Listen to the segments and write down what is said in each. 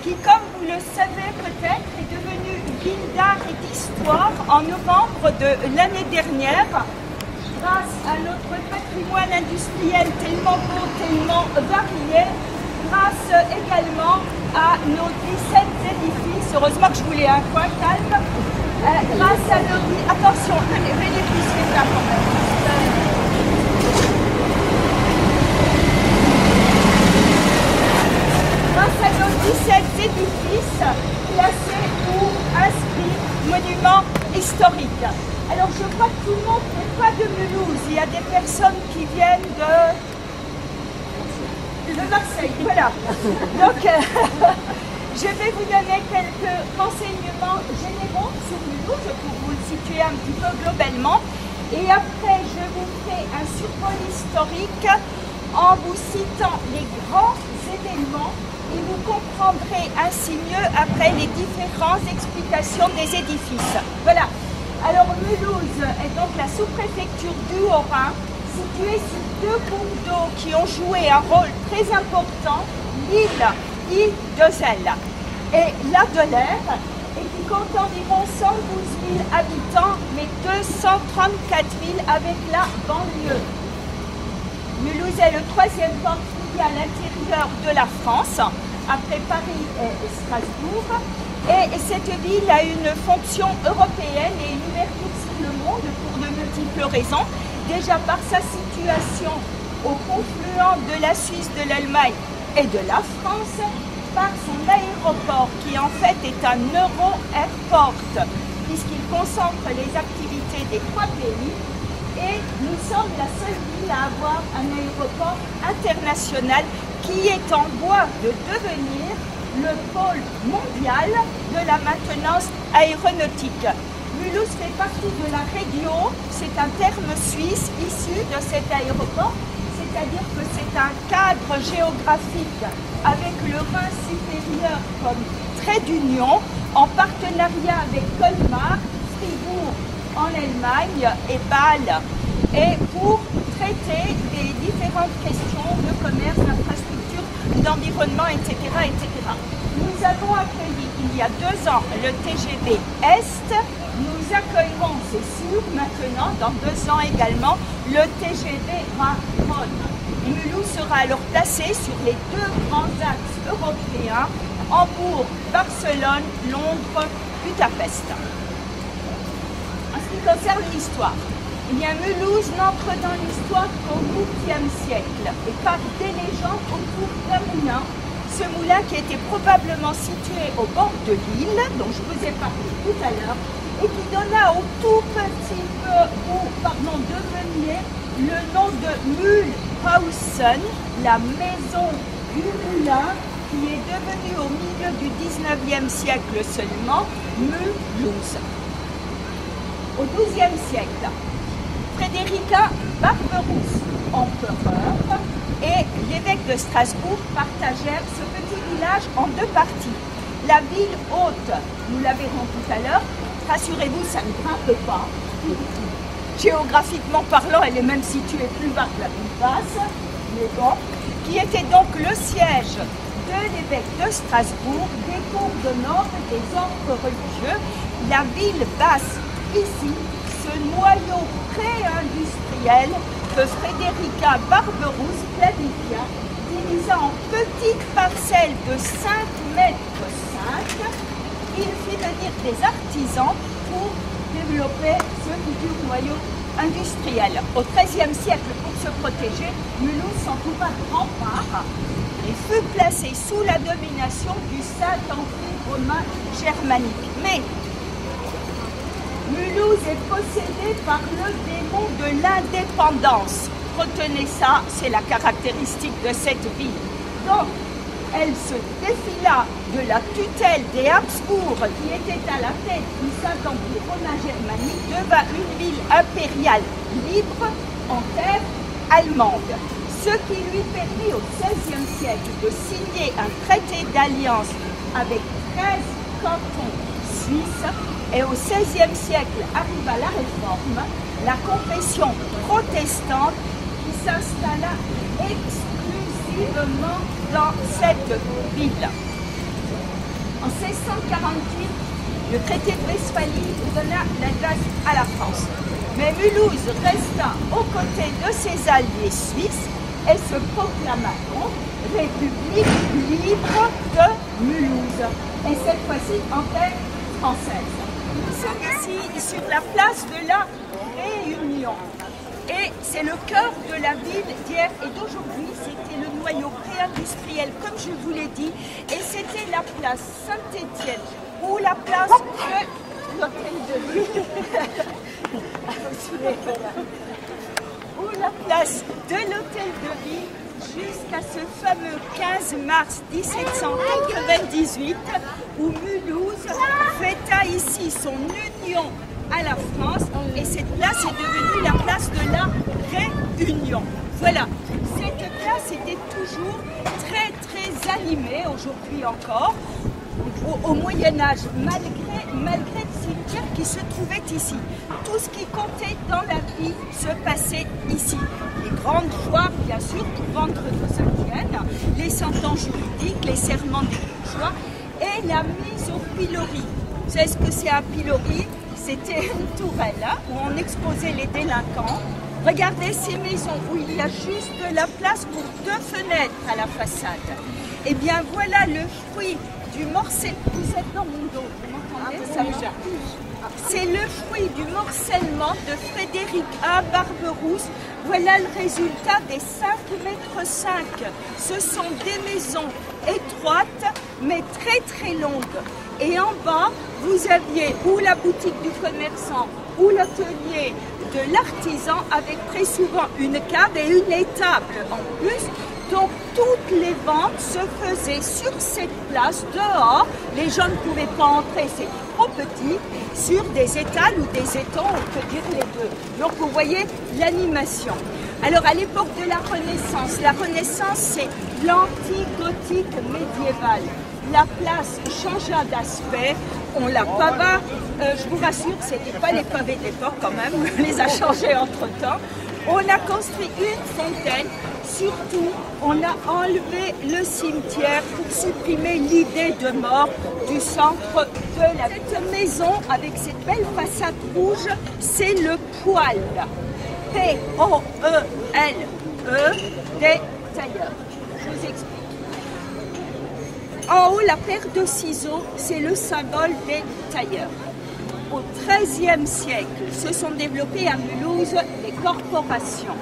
qui, comme vous le savez peut-être, est devenue ville d'art et d'histoire en novembre de l'année dernière, grâce à notre patrimoine industriel tellement beau, tellement varié, grâce également à nos 17 édifices, heureusement que je voulais un coin calme, grâce à nos... Attention, les bénéficiaires là quand même. Grâce à nos 17 édifices classés ou inscrits monuments historiques. Alors je crois que tout le monde n'est pas de Mulhouse, il y a des personnes qui viennent de Marseille, voilà. Donc je vais vous donner quelques renseignements généraux sur Mulhouse pour vous le situer un petit peu globalement. Et après je vous ferai un survol historique en vous citant les grands événements et vous comprendrez ainsi mieux après les différentes explications des édifices. Voilà. Alors Mulhouse est donc la sous-préfecture du Haut-Rhin, située sur deux cours d'eau qui ont joué un rôle très important, l'île Idosel et l'Adeler, et qui compte environ 112 000 habitants, mais 234 000 avec la banlieue. Mulhouse est le troisième port fluvial à l'intérieur de la France, après Paris et Strasbourg. Et cette ville a une fonction européenne et une ouverture sur le monde pour de multiples raisons. Déjà par sa situation au confluent de la Suisse, de l'Allemagne et de la France, par son aéroport qui en fait est un Euro-Airport, puisqu'il concentre les activités des trois pays. Et nous sommes la seule ville à avoir un aéroport international qui est en voie de devenir le pôle mondial de la maintenance aéronautique. Mulhouse fait partie de la Regio, c'est un terme suisse issu de cet aéroport, c'est-à-dire que c'est un cadre géographique avec le Rhin supérieur comme trait d'union, en partenariat avec Colmar, Fribourg en Allemagne et Bâle, et pour traiter des différentes questions de commerce, d'infrastructure, d'environnement, etc., etc. Nous avons accueilli il y a 2 ans le TGV Est. Nous accueillerons, c'est sûr, maintenant, dans 2 ans également, le TGV Rhin-Rhône. Mulhouse sera alors placé sur les 2 grands axes européens, Hambourg, Barcelone, Londres, Budapest. En ce qui concerne l'histoire, eh bien, Mulhouse n'entre dans l'histoire qu'au XVIIe siècle et par des légendes autour d'un moulin. Ce moulin qui était probablement situé au bord de l'île, dont je vous ai parlé tout à l'heure, et qui donna au tout petit de Meunier le nom de Mühlhausen, la maison du moulin, qui est devenue au milieu du XIXe siècle seulement Mulhouse. Au XIIe siècle, Frédérica Barberousse, empereur, et l'évêque de Strasbourg partagèrent ce petit village en 2 parties. La ville haute, nous la verrons tout à l'heure, rassurez-vous, ça ne grimpe pas. Géographiquement parlant, elle est même située plus bas que la ville basse, mais bon, qui était donc le siège de l'évêque de Strasbourg, des cours de nobles, des ordres religieux. La ville basse, ici, ce noyau pré-industriel que Frédérica Barberousse planifia, divisa en petites parcelles de 5 mètres 5. Il fit venir des artisans pour développer ce futur noyau industriel. Au XIIIe siècle, pour se protéger, Mulhouse s'entoura de remparts et fut placé sous la domination du Saint-Empire romain germanique. Mais Mulhouse est possédée par le démon de l'indépendance. Retenez ça, c'est la caractéristique de cette ville. Donc, elle se défila de la tutelle des Habsbourg, qui était à la tête du Saint-Empire romain germanique, devint une ville impériale libre en terre allemande. Ce qui lui permit au XVIe siècle de signer un traité d'alliance avec 13 cantons suisses. Et au XVIe siècle arriva la Réforme, la confession protestante qui s'installa exclusivement dans cette ville. En 1648, le traité de Westphalie donna l'Alsace à la France. Mais Mulhouse resta aux côtés de ses alliés suisses et se proclama donc République libre de Mulhouse. Et cette fois-ci en terre française. Nous sommes ici sur la place de la Réunion. Et c'est le cœur de la ville d'hier et d'aujourd'hui. C'était le noyau pré-industriel, comme je vous l'ai dit. Et c'était la place Saint-Étienne ou la place de l'hôtel de ville. Ou la place de l'hôtel de ville jusqu'à ce fameux 15 mars 1798 où Mulhouse fêta ici son union à la France et cette place est devenue la place de la Réunion. Voilà, cette place était toujours très animée, aujourd'hui encore, au Moyen-Âge, malgré le cimetière qui se trouvait ici. Tout ce qui comptait dans la vie se passait ici. Les grandes foires, bien sûr, pour vendre nos indiennes, les sentences juridiques, les serments des bourgeois et la mise au pilori. Vous savez ce que c'est un pilori? C'était une tourelle où on exposait les délinquants. Regardez ces maisons où il y a juste de la place pour 2 fenêtres à la façade. Eh bien voilà le fruit du morcellement. Vous êtes dans mon dos, vous m'entendez? C'est le fruit du morcellement de Frédéric A. Barberousse. Voilà le résultat des 5,5 m. Ce sont des maisons étroites, mais très longues. Et en bas, vous aviez ou la boutique du commerçant ou l'atelier de l'artisan avec très souvent une cave et une étable en plus. Donc toutes les ventes se faisaient sur cette place, dehors. Les gens ne pouvaient pas entrer, c'est trop petit, sur des étals ou des étangs, on peut dire les deux. Donc vous voyez l'animation. Alors à l'époque de la Renaissance c'est l'anti-gothique médiéval. La place changea d'aspect, on la pava, je vous rassure, ce n'était pas les pavés d'époque quand même, on les a changés entre-temps. On a construit une fontaine, surtout on a enlevé le cimetière pour supprimer l'idée de mort du centre de la ville. Cette maison avec cette belle façade rouge, c'est le poêle. P-O-E-L-E des tailleurs. Je vous explique. En haut, la paire de ciseaux, c'est le symbole des tailleurs. Au XIIIe siècle, se sont développées à Mulhouse les corporations.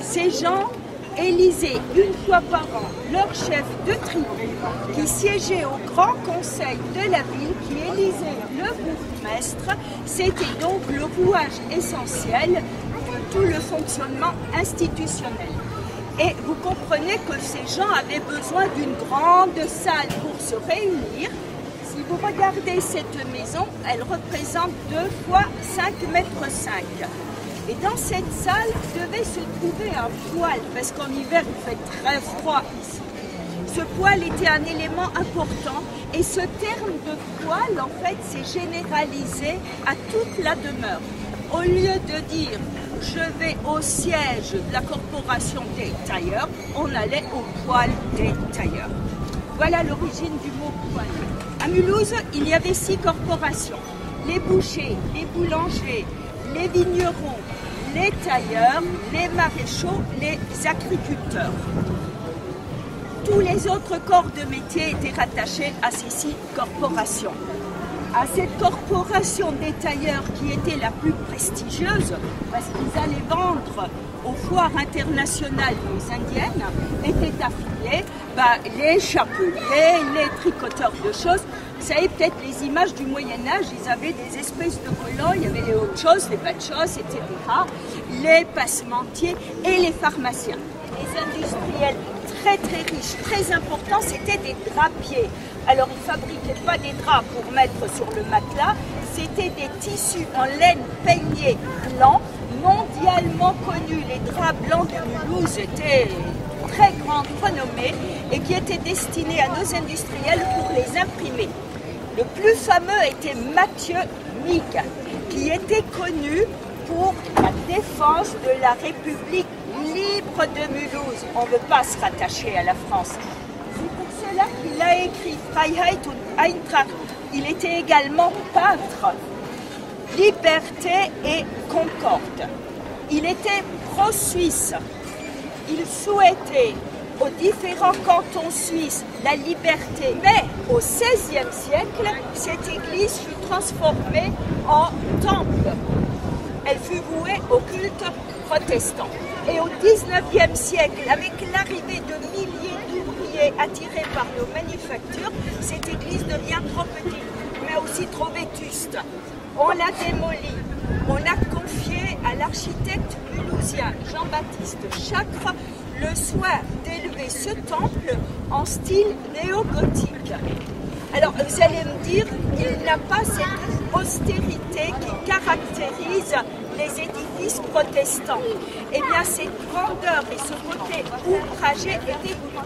Ces gens élisaient une fois par an leur chef de tribu qui siégeait au grand conseil de la ville, qui élisait le bourgmestre. C'était donc le rouage essentiel de tout le fonctionnement institutionnel. Et vous comprenez que ces gens avaient besoin d'une grande salle pour se réunir. Si vous regardez cette maison, elle représente 2 fois 5,5 m. Et dans cette salle devait se trouver un poêle, parce qu'en hiver il fait très froid ici. Ce poêle était un élément important et ce terme de poêle en fait s'est généralisé à toute la demeure. Au lieu de dire je vais au siège de la corporation des tailleurs, on allait au poêle des tailleurs. Voilà l'origine du mot poêle. À Mulhouse, il y avait 6 corporations. Les bouchers, les boulangers, les vignerons, les tailleurs, les maréchaux, les agriculteurs. Tous les autres corps de métier étaient rattachés à ces 6 corporations. À cette corporation des tailleurs qui était la plus prestigieuse, parce qu'ils allaient vendre aux foires internationales aux indiennes, étaient affiliés les chapeliers, les tricoteurs de choses. Vous savez peut-être les images du Moyen-Âge, ils avaient des espèces de collants, il y avait les hautes choses, les bas de choses, etc. Les passementiers et les pharmaciens. Les industriels très riches, très importants, c'était des drapiers. Alors ils ne fabriquaient pas des draps pour mettre sur le matelas, c'était des tissus en laine peignée blanc, mondialement connus. Les draps blancs de Mulhouse étaient très grande renommée et qui étaient destinés à nos industriels pour les imprimer. Le plus fameux était Mathieu Migue, qui était connu pour la défense de la République libre de Mulhouse. On ne veut pas se rattacher à la France. C'est pour cela qu'il a écrit Freiheit und Eintracht. Il était également peintre. Liberté et concorde. Il était pro-suisse. Il souhaitait aux différents cantons suisses la liberté. Mais au XVIe siècle, cette église fut transformée en temple. Elle fut vouée au culte protestant. Et au XIXe siècle, avec l'arrivée de milliers d'ouvriers attirés par nos manufactures, cette église devient trop petite, mais aussi trop vétuste. On l'a démolie. On a confié à l'architecte mulhousien Jean-Baptiste Chacre le soin d'élever ce temple en style néo-gothique. Alors vous allez me dire, il n'a pas cette austérité qui caractérise les édifices protestants. Eh bien cette grandeur et ce côté ouvragé étaient voulus.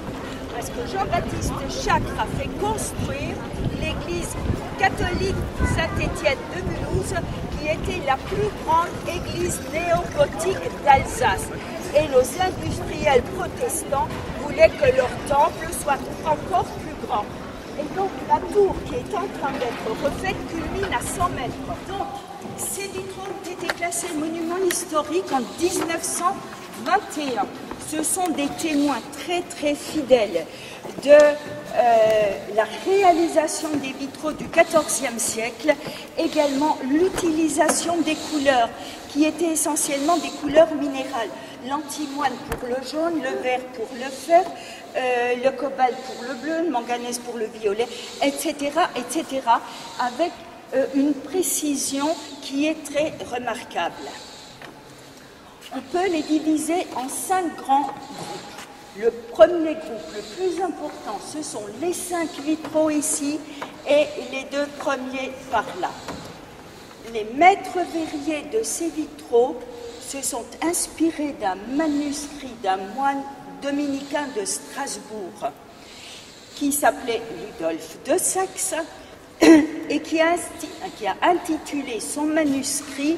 Parce que Jean-Baptiste Chacre a fait construire l'église catholique Saint-Étienne de Mulhouse, qui était la plus grande église néo-gothique d'Alsace. Et nos industriels protestants voulaient que leur temple soit encore plus grand. Et donc la tour qui est en train d'être refaite culmine à 100 mètres. Donc ces vitraux ont été classés monuments historiques en 1921. Ce sont des témoins très très fidèles de la réalisation des vitraux du XIVe siècle, également l'utilisation des couleurs qui étaient essentiellement des couleurs minérales. L'antimoine pour le jaune, le vert pour le fer, le cobalt pour le bleu, le manganèse pour le violet, etc., etc., avec une précision qui est très remarquable. On peut les diviser en 5 grands groupes. Le premier groupe, le plus important, ce sont les 5 vitraux ici et les 2 premiers par là. Les maîtres verriers de ces vitraux se sont inspirés d'un manuscrit d'un moine dominicain de Strasbourg qui s'appelait Ludolphe de Saxe et qui a intitulé son manuscrit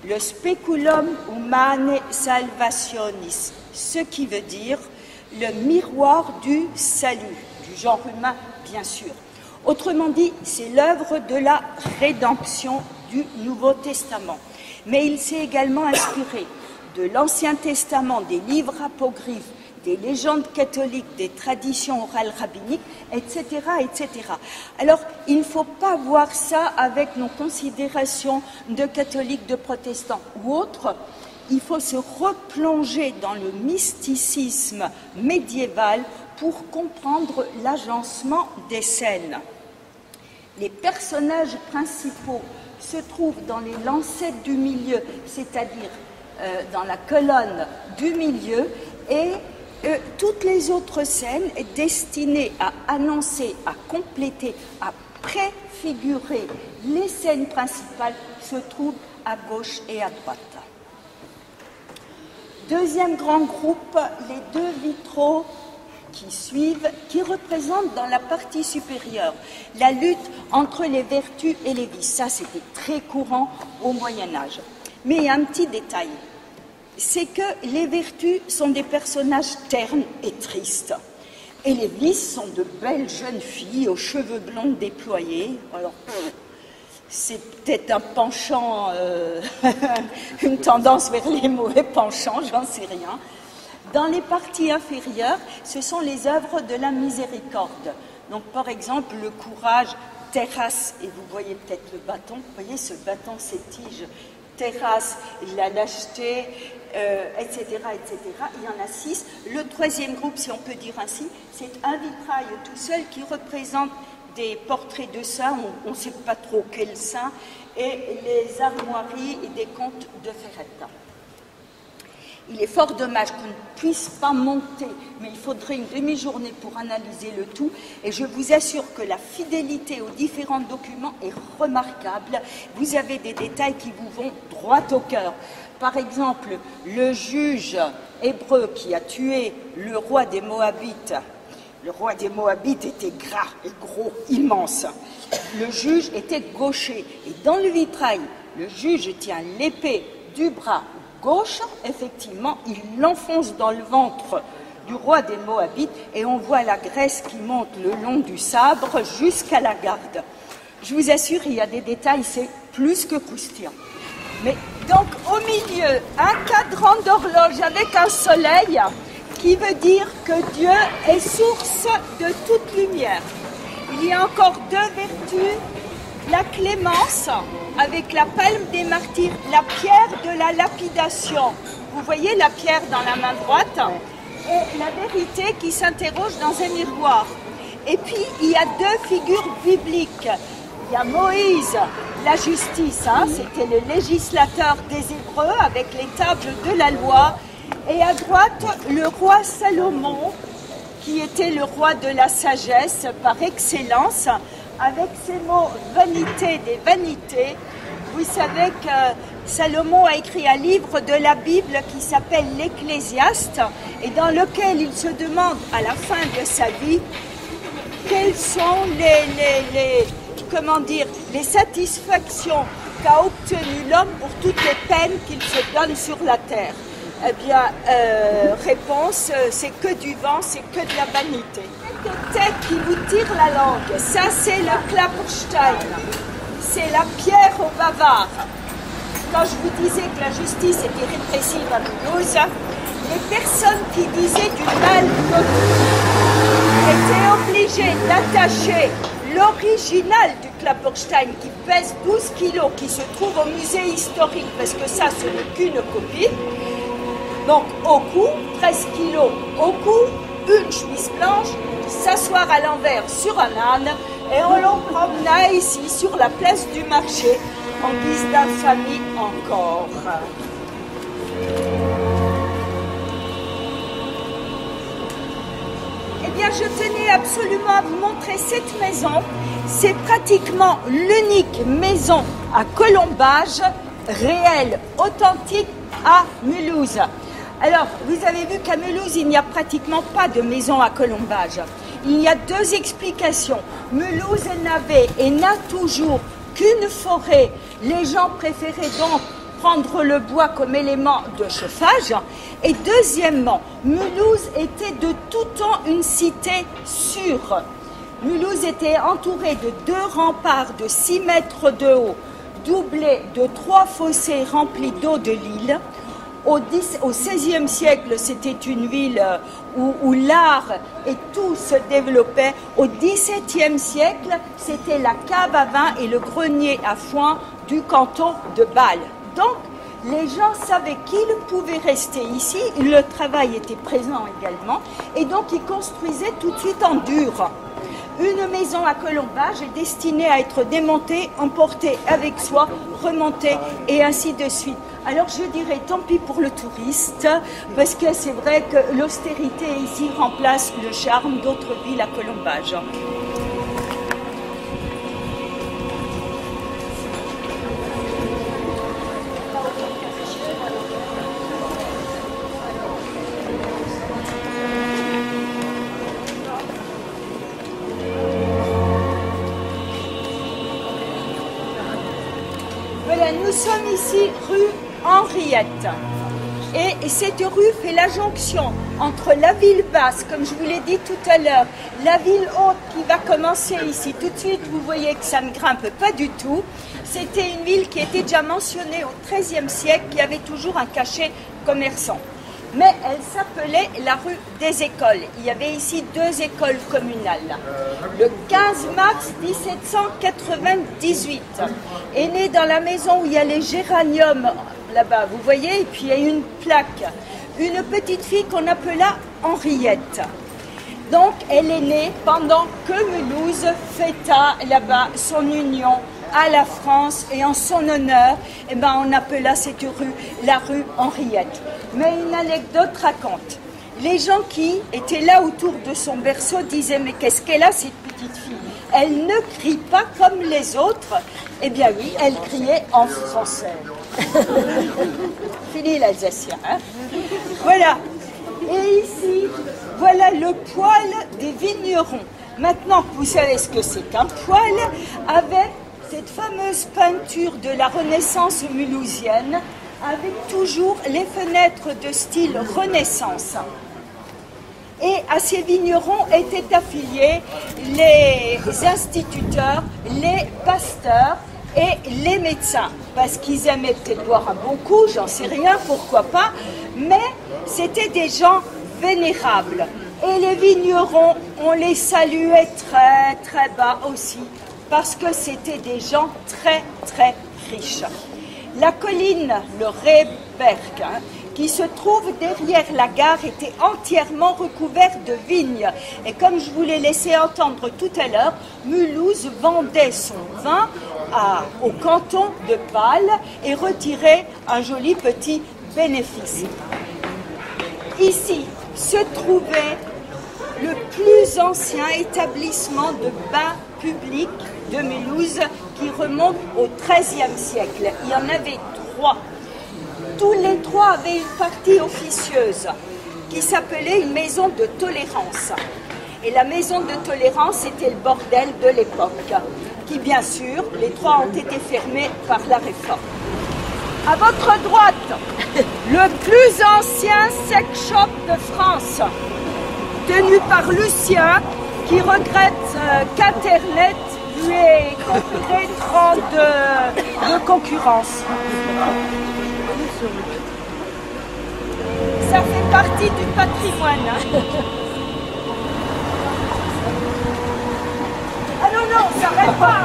le Speculum Humanae Salvationis, ce qui veut dire le miroir du salut, du genre humain bien sûr. Autrement dit, c'est l'œuvre de la rédemption du Nouveau Testament. Mais il s'est également inspiré de l'Ancien Testament, des livres apocryphes, des légendes catholiques, des traditions orales rabbiniques, etc., etc. Alors, il ne faut pas voir ça avec nos considérations de catholiques, de protestants ou autres. Il faut se replonger dans le mysticisme médiéval pour comprendre l'agencement des scènes. Les personnages principaux se trouvent dans les lancettes du milieu, c'est-à-dire dans la colonne du milieu, et toutes les autres scènes destinées à annoncer, à compléter, à préfigurer les scènes principales se trouvent à gauche et à droite. Deuxième grand groupe, les 2 vitraux qui suivent, qui représentent dans la partie supérieure la lutte entre les vertus et les vices. Ça, c'était très courant au Moyen-Âge. Mais il y a un petit détail, c'est que les vertus sont des personnages ternes et tristes. Et les vices sont de belles jeunes filles aux cheveux blonds déployés. Alors, c'est peut-être un penchant, une tendance vers les mauvais penchants, j'en sais rien. Dans les parties inférieures, ce sont les œuvres de la miséricorde. Donc, par exemple, le courage, terrasse, et vous voyez peut-être le bâton, vous voyez ce bâton, ces tiges, terrasse, la lâcheté, etc., etc. Il y en a 6. Le 3e groupe, si on peut dire ainsi, c'est un vitrail tout seul qui représente des portraits de saints, on ne sait pas trop quels saints, et les armoiries et des contes de Ferretta. Il est fort dommage qu'on ne puisse pas monter, mais il faudrait une demi-journée pour analyser le tout, et je vous assure que la fidélité aux différents documents est remarquable. Vous avez des détails qui vous vont droit au cœur. Par exemple, le juge hébreu qui a tué le roi des Moabites. Le roi des Moabites était gras et gros, immense. Le juge était gaucher, et dans le vitrail, le juge tient l'épée du bras gauche, effectivement, il l'enfonce dans le ventre du roi des Moabites, et on voit la graisse qui monte le long du sabre jusqu'à la garde. Je vous assure, il y a des détails, c'est plus que croustillant. Mais donc au milieu, un cadran d'horloge avec un soleil qui veut dire que Dieu est source de toute lumière. Il y a encore deux vertus, la clémence avec la palme des martyrs, la pierre de la lapidation. Vous voyez la pierre dans la main droite et la vérité qui s'interroge dans un miroir. Et puis il y a deux figures bibliques. Il y a Moïse, la justice, c'était le législateur des Hébreux avec les tables de la loi. Et à droite, le roi Salomon, qui était le roi de la sagesse par excellence, avec ces mots « vanité des vanités ». Vous savez que Salomon a écrit un livre de la Bible qui s'appelle l'Ecclésiaste et dans lequel il se demande à la fin de sa vie quelles sont les satisfactions qu'a obtenues l'homme pour toutes les peines qu'il se donne sur la terre. Eh bien, réponse, c'est que du vent, c'est que de la vanité. Cette tête qui vous tire la langue, ça c'est le Klapperstein, c'est la pierre au bavard. Quand je vous disais que la justice était répressive à Mulhouse, les personnes qui disaient du mal étaient obligées d'attacher l'original du Klapperstein qui pèse 12 kilos, qui se trouve au musée historique, parce que ça, ce n'est qu'une copie. Donc au cou, 13 kilos au cou, une chemise blanche, s'asseoir à l'envers sur un âne, et on l'en promena ici sur la place du marché, en guise d'infamie encore. Eh bien, je tenais absolument à vous montrer cette maison. C'est pratiquement l'unique maison à colombage réelle, authentique à Mulhouse. Alors, vous avez vu qu'à Mulhouse, il n'y a pratiquement pas de maison à colombage. Il y a deux explications. Mulhouse n'avait et n'a toujours qu'une forêt. Les gens préféraient donc prendre le bois comme élément de chauffage. Et deuxièmement, Mulhouse était de tout temps une cité sûre. Mulhouse était entourée de deux remparts de 6 mètres de haut, doublés de 3 fossés remplis d'eau de l'île. Au XVIe siècle, c'était une ville où l'art et tout se développait. Au XVIIe siècle, c'était la cave à vin et le grenier à foin du canton de Bâle. Donc, les gens savaient qu'ils pouvaient rester ici, le travail était présent également, et donc ils construisaient tout de suite en dur. Une maison à colombage est destinée à être démontée, emportée avec soi, remontée et ainsi de suite. Alors je dirais tant pis pour le touriste, parce que c'est vrai que l'austérité ici remplace le charme d'autres villes à colombage. Voilà, nous sommes ici rue Henriette. Et cette rue fait la jonction entre la ville basse, comme je vous l'ai dit tout à l'heure, la ville haute qui va commencer ici. Tout de suite, vous voyez que ça ne grimpe pas du tout. C'était une ville qui était déjà mentionnée au XIIIe siècle, qui avait toujours un cachet commerçant. Mais elle s'appelait la rue des Écoles. Il y avait ici 2 écoles communales. Le 15 mars 1798 est né dans la maison où il y a les géraniums là-bas, vous voyez, et puis il y a une plaque. Une petite fille qu'on appela Henriette. Donc elle est née pendant que Mulhouse fêta là-bas son union à la France, et en son honneur, eh ben, on appela cette rue la rue Henriette. Mais une anecdote raconte. Les gens qui étaient là autour de son berceau disaient « Mais qu'est-ce qu'elle a, cette petite fille? Elle ne crie pas comme les autres. » Eh bien oui, elle criait en français. Fini l'Alsacien, hein? Voilà. Et ici, voilà le poêle des vignerons. Maintenant que vous savez ce que c'est qu'un poêle, avec cette fameuse peinture de la Renaissance mulhousienne, avec toujours les fenêtres de style Renaissance. Et à ces vignerons étaient affiliés les instituteurs, les pasteurs et les médecins. Parce qu'ils aimaient peut-être boire un bon coup, j'en sais rien, pourquoi pas. Mais c'était des gens vénérables. Et les vignerons, on les saluait très très bas aussi. Parce que c'était des gens très très riches. La colline, le Rehberg, qui se trouve derrière la gare, était entièrement recouverte de vignes. Et comme je vous l'ai laissé entendre tout à l'heure, Mulhouse vendait son vin au canton de Bâle et retirait un joli petit bénéfice. Ici se trouvait le plus ancien établissement de bains publics de Mulhouse qui remonte au XIIIe siècle. Il y en avait 3. Tous les 3 avaient une partie officieuse qui s'appelait une maison de tolérance. Et la maison de tolérance, c'était le bordel de l'époque, qui bien sûr, les 3 ont été fermés par la réforme. À votre droite, le plus ancien sex shop de France, tenu par Lucien, qui regrette qu'Internet lui ait conféré 30 de concurrence. Ça fait partie du patrimoine. Ah non, non, ça n'arrête pas.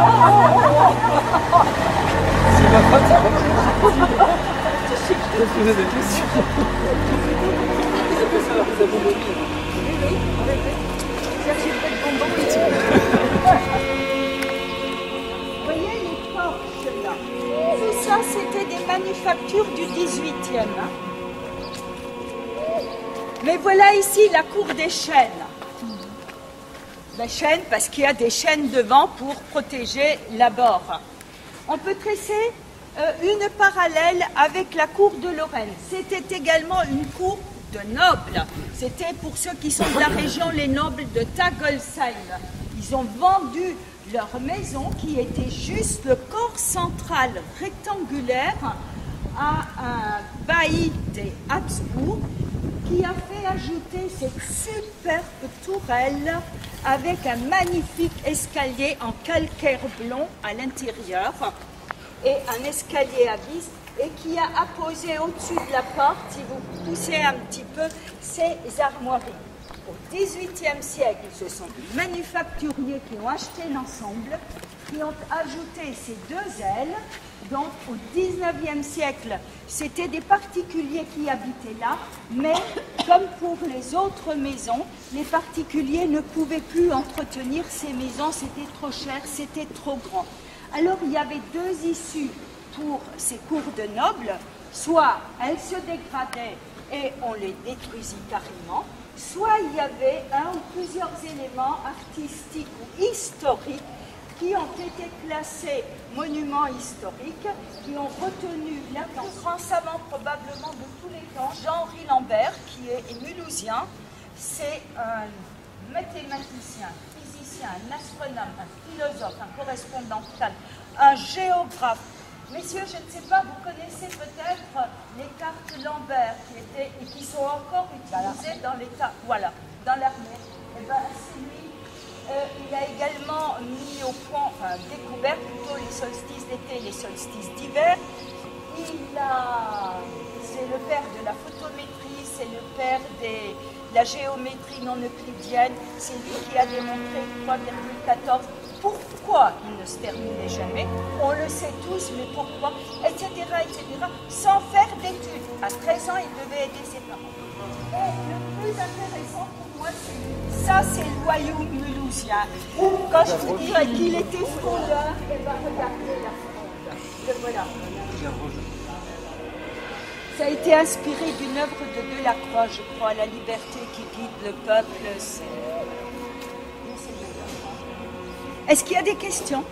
C'est ma faute, c'est pas je vais poser des questions. Vous voyez les portes là? Tout ça, c'était des manufactures du 18e. Mais voilà ici la cour des chênes. Les chênes, parce qu'il y a des chênes devant pour protéger l'abord. On peut tresser une parallèle avec la cour de Lorraine. C'était également une cour de nobles. C'était pour ceux qui sont de la région, les nobles de Tagolsheim. Ils ont vendu leur maison qui était juste le corps central rectangulaire à un bailli des Habsbourg qui a fait ajouter cette superbe tourelle avec un magnifique escalier en calcaire blond à l'intérieur et un escalier à vis et qui a apposé au-dessus de la porte, si vous poussez un petit peu, ces armoiries. Au XVIIIe siècle, ce sont des manufacturiers qui ont acheté l'ensemble, qui ont ajouté ces 2 ailes. Donc au XIXe siècle, c'était des particuliers qui habitaient là, mais comme pour les autres maisons, les particuliers ne pouvaient plus entretenir ces maisons, c'était trop cher, c'était trop grand. Alors il y avait 2 issues pour ces cours de nobles, soit elles se dégradaient et on les détruisit carrément, soit il y avait un ou plusieurs éléments artistiques ou historiques qui ont été classés monuments historiques, qui ont retenu le plus grand savant probablement de tous les temps, Jean-Henri Lambert, qui est mulhousien. C'est un mathématicien, physicien, un astronome, un philosophe, un correspondant, un géographe. Messieurs, je ne sais pas, vous connaissez peut-être les cartes Lambert qui sont encore utilisées dans l'État, voilà, dans l'armée. Eh ben, c'est lui. Il a également mis au point, enfin découvert plutôt les solstices d'été et les solstices d'hiver. C'est le père de la photométrie, c'est le père de la géométrie non euclidienne. C'est lui qui a démontré 3,14. Pourquoi il ne se terminait jamais? On le sait tous, mais pourquoi? Etc., etc. Sans faire d'études. À 13 ans, il devait aider ses parents. Et le plus intéressant pour moi, c'est ça, c'est le royaume mulhousien. Quand je vous dirais qu'il était frondeur, et bien regardez la fronde. Le voilà. Ça a été inspiré d'une œuvre de Delacroix, je crois, La liberté qui guide le peuple. Est-ce qu'il y a des questions?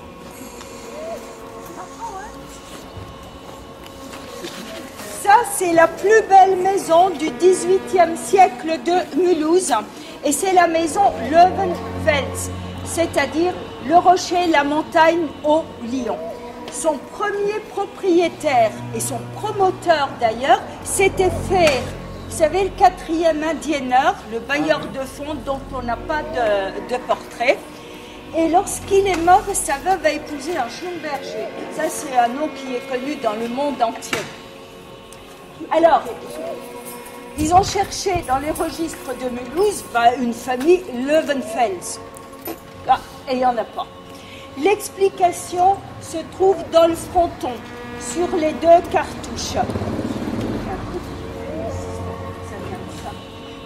Ça, c'est la plus belle maison du XVIIIe siècle de Mulhouse. Et c'est la maison Löwenfels, c'est-à-dire le rocher, la montagne au lion. Son premier propriétaire et son promoteur d'ailleurs, c'était Fehr Vous savez, le 4e Indienneur, le bailleur de fonds dont on n'a pas de portrait. Et lorsqu'il est mort, sa veuve a épousé un Schlumberger. Ça, c'est un nom qui est connu dans le monde entier. Alors, ils ont cherché dans les registres de Mulhouse une famille Löwenfels. Ah, et il n'y en a pas. L'explication se trouve dans le fronton, sur les 2 cartouches.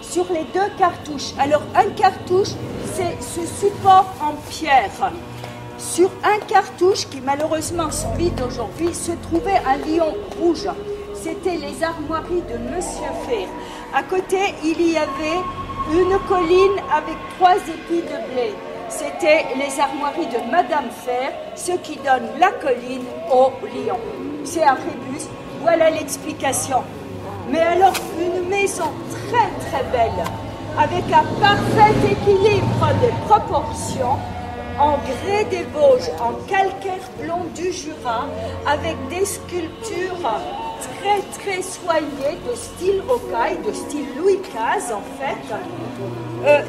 Sur les 2 cartouches. Alors, un cartouche, c'est ce support en pierre. Sur un cartouche, qui malheureusement sont vides aujourd'hui, se trouvait un lion rouge. C'était les armoiries de Monsieur Fer. À côté, il y avait une colline avec 3 épis de blé. C'était les armoiries de Madame Fer, ce qui donne la colline au lion. C'est un rébus, voilà l'explication. Mais alors, une maison très très belle, avec un parfait équilibre des proportions, en grès des Vosges, en calcaire blond du Jura, avec des sculptures très très soignées, de style rocaille, de style Louis XV en fait,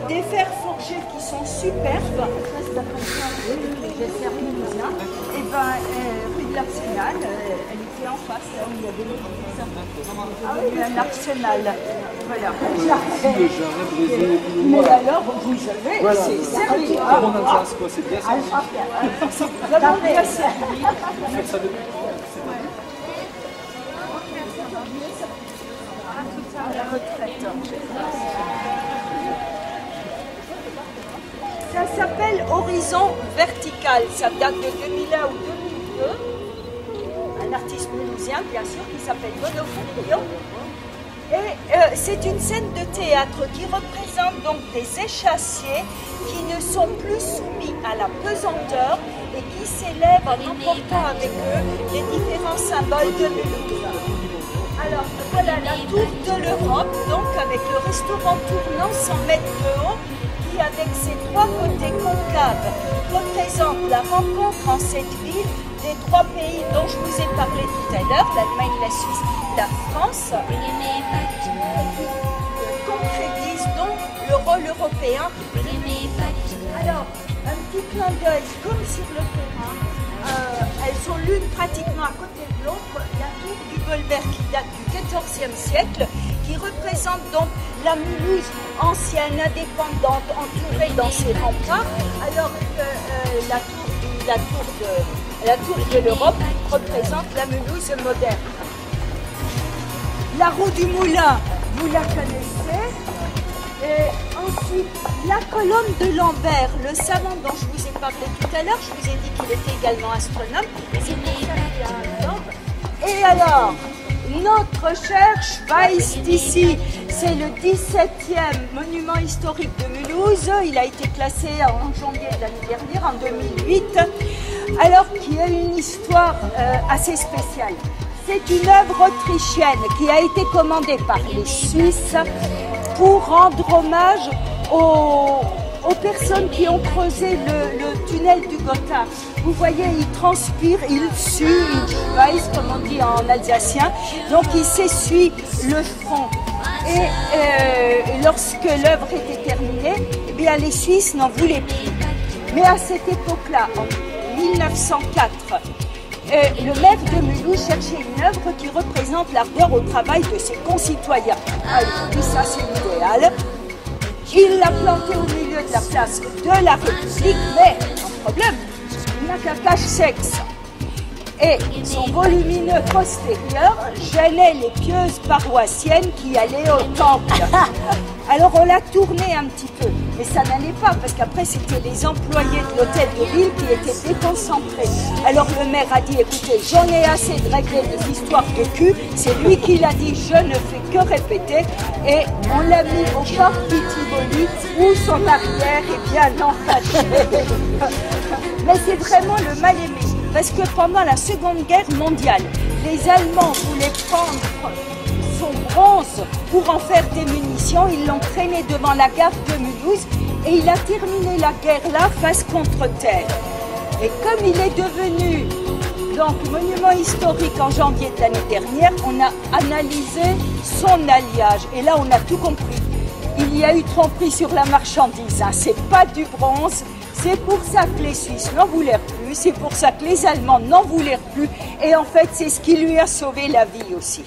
des fers forgés qui sont superbes. Et ben, rue de l'Arsenal, elle était en face, là où il y avait le ah oui, un arsenal. Voilà. Mais alors, vous savez, voilà. C'est sérieux. Comme en Alsace, quoi, c'est bien ça. C'est vraiment bien servi. La retraite. Ça s'appelle Horizon Vertical. Ça date de 2001 ou 2002. Un artiste mulhousien, bien sûr, qui s'appelle Bono Fouillon. Et c'est une scène de théâtre qui représente donc des échassiers qui ne sont plus soumis à la pesanteur et qui s'élèvent en emportant avec eux les différents symboles de Mulhouse. Alors voilà la tour de l'Europe, donc avec le restaurant tournant 100 mètres de haut, qui avec ses 3 côtés concaves représente la rencontre en cette ville des 3 pays dont je vous ai parlé tout à l'heure, l'Allemagne, la Suisse, la France, qui concrétise donc le rôle européen. Alors, un petit clin d'œil comme sur le terrain, elles sont l'une pratiquement à côté de l'autre, la tour du Goldberg qui date du XIVe siècle, qui représente donc la Mulhouse ancienne, indépendante, entourée dans ses remparts, alors que la tour de l'Europe représente la Mulhouse moderne. La roue du moulin, vous la connaissez. Et ensuite, la colonne de Lambert, le savant dont je vous ai parlé tout à l'heure, je vous ai dit qu'il était également astronome. Et alors, notre cher Schweiss d'ici, c'est le 17e monument historique de Mulhouse. Il a été classé en janvier de l'année dernière, en 2008. Alors, qui a une histoire assez spéciale. C'est une œuvre autrichienne qui a été commandée par les Suisses pour rendre hommage aux personnes qui ont creusé le tunnel du Gotthard. Vous voyez, il transpire, il sue, il schweiss, comme on dit en alsacien, donc il s'essuie le front. Et lorsque l'œuvre était terminée, eh bien, les Suisses n'en voulaient plus. Mais à cette époque-là, en 1904, le maire de Mulhouse cherchait une œuvre qui représente l'ardeur au travail de ses concitoyens. Alors, il dit ça, c'est l'idéal. Il l'a planté au milieu de la place de la République, mais, un problème, il n'a qu'un cache-sexe. Et son volumineux postérieur gênait les pieuses paroissiennes qui allaient au temple. Alors on l'a tourné un petit peu, mais ça n'allait pas, parce qu'après c'était les employés de l'hôtel de ville qui étaient déconcentrés. Alors le maire a dit, écoutez, j'en ai assez de régler des histoires de cul, c'est lui qui l'a dit, je ne fais que répéter, et on l'a mis au parc du Tivoli, où son arrière est bien entaché. Mais c'est vraiment le mal-aimé, parce que pendant la Seconde Guerre mondiale, les Allemands voulaient prendre son bronze pour en faire des munitions. Ils l'ont traîné devant la gare de Mulhouse et il a terminé la guerre là, face contre terre. Et comme il est devenu Donc, monument historique en janvier de l'année dernière, on a analysé son alliage. Et là, on a tout compris. Il y a eu tromperie sur la marchandise. Hein. C'est pas du bronze. C'est pour ça que les Suisses n'en voulaient plus. C'est pour ça que les Allemands n'en voulaient plus. Et en fait, c'est ce qui lui a sauvé la vie aussi.